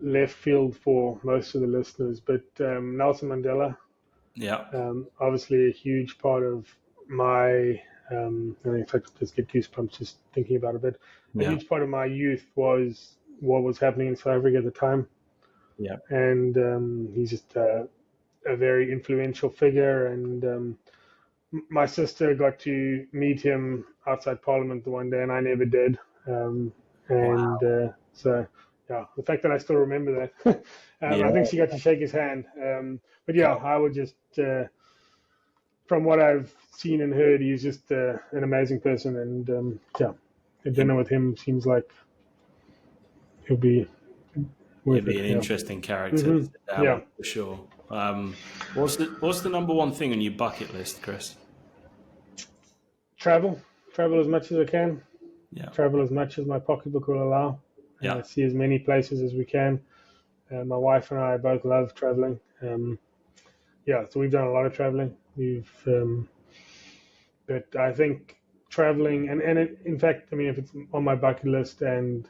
left field for most of the listeners, but Nelson Mandela. Yeah. Obviously a huge part of my, and in fact, I just get goosebumps just thinking about it, but a huge part of my youth was what was happening in South Africa at the time. Yeah. And he's just a very influential figure. And my sister got to meet him outside Parliament the one day, and I never did. So, the fact that I still remember that, I think she got to shake his hand. But I would just, from what I've seen and heard, he's just an amazing person. And a dinner with him seems like he'll be worth it. An interesting character, for sure. What's the number one thing on your bucket list, Chris? Travel as much as I can. Yeah. Travel as much as my pocketbook will allow. See as many places as we can. My wife and I both love traveling. So we've done a lot of traveling. But I think traveling, in fact, I mean, if it's on my bucket list, and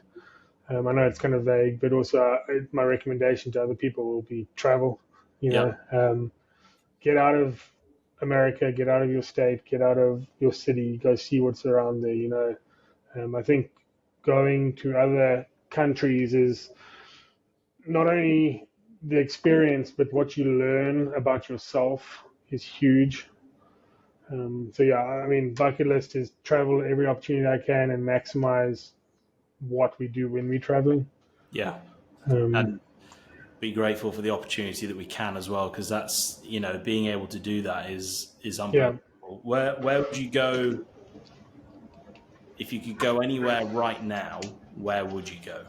I know it's kind of vague, but also my recommendation to other people will be travel. Get out of America, get out of your state, get out of your city, go see what's around there. I think going to other countries is not only the experience, but what you learn about yourself is huge. I mean, bucket list is travel every opportunity I can and maximize what we do when we're traveling. Yeah. And be grateful for the opportunity that we can as well, because that's, being able to do that is unbelievable. Where would you go if you could go anywhere right now, where would you go?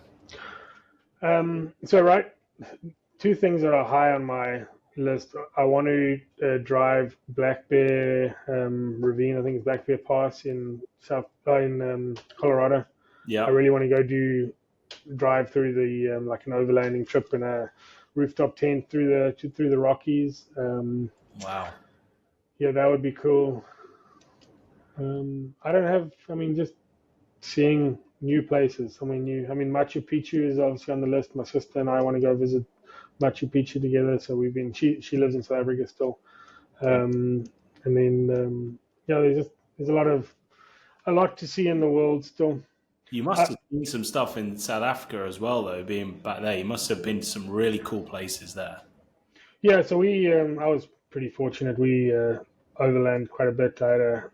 Two things that are high on my list. I want to drive Black Bear Ravine. I think it's Black Bear Pass in Colorado. Yeah, I really want to drive through the like an overlanding trip in a rooftop tent through the Rockies. Wow. Yeah, that would be cool. Just seeing new places. Machu Picchu is obviously on the list. My sister and I want to go visit Machu Picchu together. So she lives in South Africa still. There's a lot to see in the world still. You must have seen some stuff in South Africa as well, though, being back there. You must have been to some really cool places there. Yeah, so I was pretty fortunate. We overland quite a bit. I had a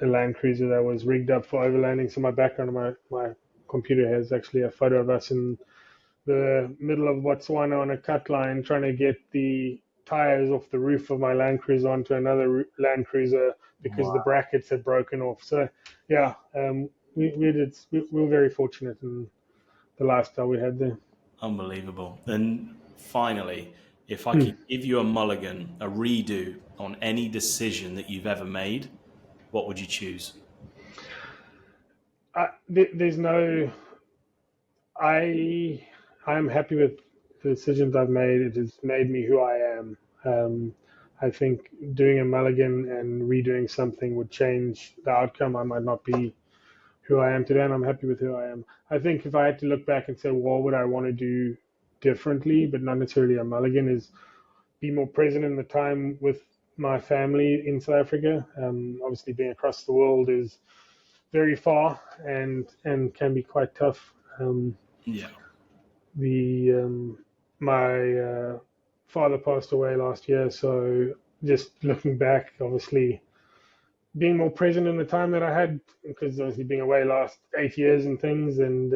Land Cruiser that was rigged up for overlanding. So my background on my computer has actually a photo of us in the middle of Botswana on a cut line trying to get the tires off the roof of my Land Cruiser onto another Land Cruiser because the brackets had broken off. So yeah, we were very fortunate in the lifestyle we had there. Unbelievable. And finally, if I could give you a mulligan, a redo on any decision that you've ever made, what would you choose? I'm happy with the decisions I've made. It has made me who I am. I think doing a mulligan and redoing something would change the outcome. I might not be who I am today, and I'm happy with who I am. I think if I had to look back and say, what would I want to do differently, but not necessarily a mulligan, is be more present in the time with my family in South Africa. Obviously, being across the world is very far and can be quite tough. My father passed away last year, so just looking back, obviously being more present in the time that I had, because obviously being away last 8 years and things, and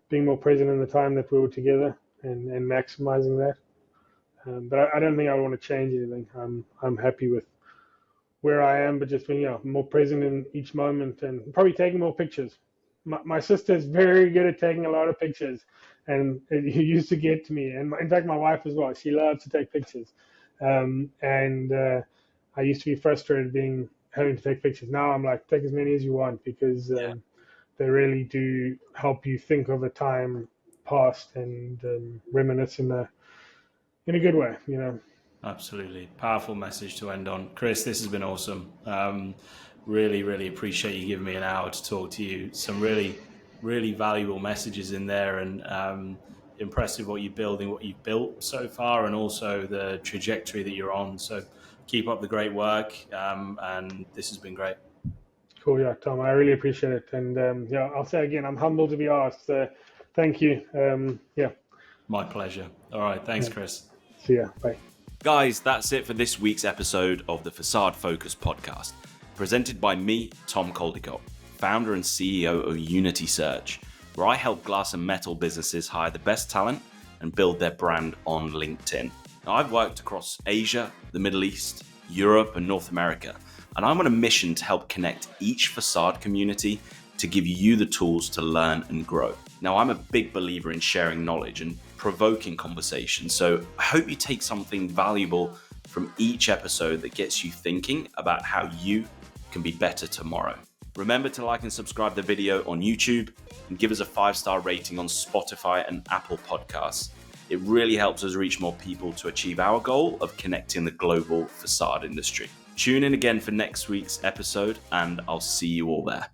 being more present in the time that we were together and maximizing that. But I don't think I want to change anything. I'm happy with where I am, but just being more present in each moment and probably taking more pictures. My sister is very good at taking a lot of pictures, and it used to get to me. And in fact, my wife as well. She loves to take pictures. I used to be frustrated having to take pictures. Now I'm like, take as many as you want, because they really do help you think of a time past and reminisce in a good way, Absolutely. Powerful message to end on. Chris, this has been awesome. Really, really appreciate you giving me an hour to talk to you. Some really, really valuable messages in there, and impressive what you're building, what you've built so far, and also the trajectory that you're on. So keep up the great work, and this has been great. Cool, yeah, Tom, I really appreciate it. And I'll say again, I'm humbled to be asked. So thank you. My pleasure. All right, thanks, Chris. See ya. Bye. Guys, that's it for this week's episode of the Facade Focused Podcast, presented by me, Tom Caldicott, founder and CEO of Unity Search, where I help glass and metal businesses hire the best talent and build their brand on LinkedIn. Now, I've worked across Asia, the Middle East, Europe, and North America, and I'm on a mission to help connect each facade community to give you the tools to learn and grow. Now, I'm a big believer in sharing knowledge and provoking conversation, so I hope you take something valuable from each episode that gets you thinking about how you can be better tomorrow. Remember to like and subscribe the video on YouTube and give us a 5-star rating on Spotify and Apple Podcasts. It really helps us reach more people to achieve our goal of connecting the global facade industry. Tune in again for next week's episode, and I'll see you all there.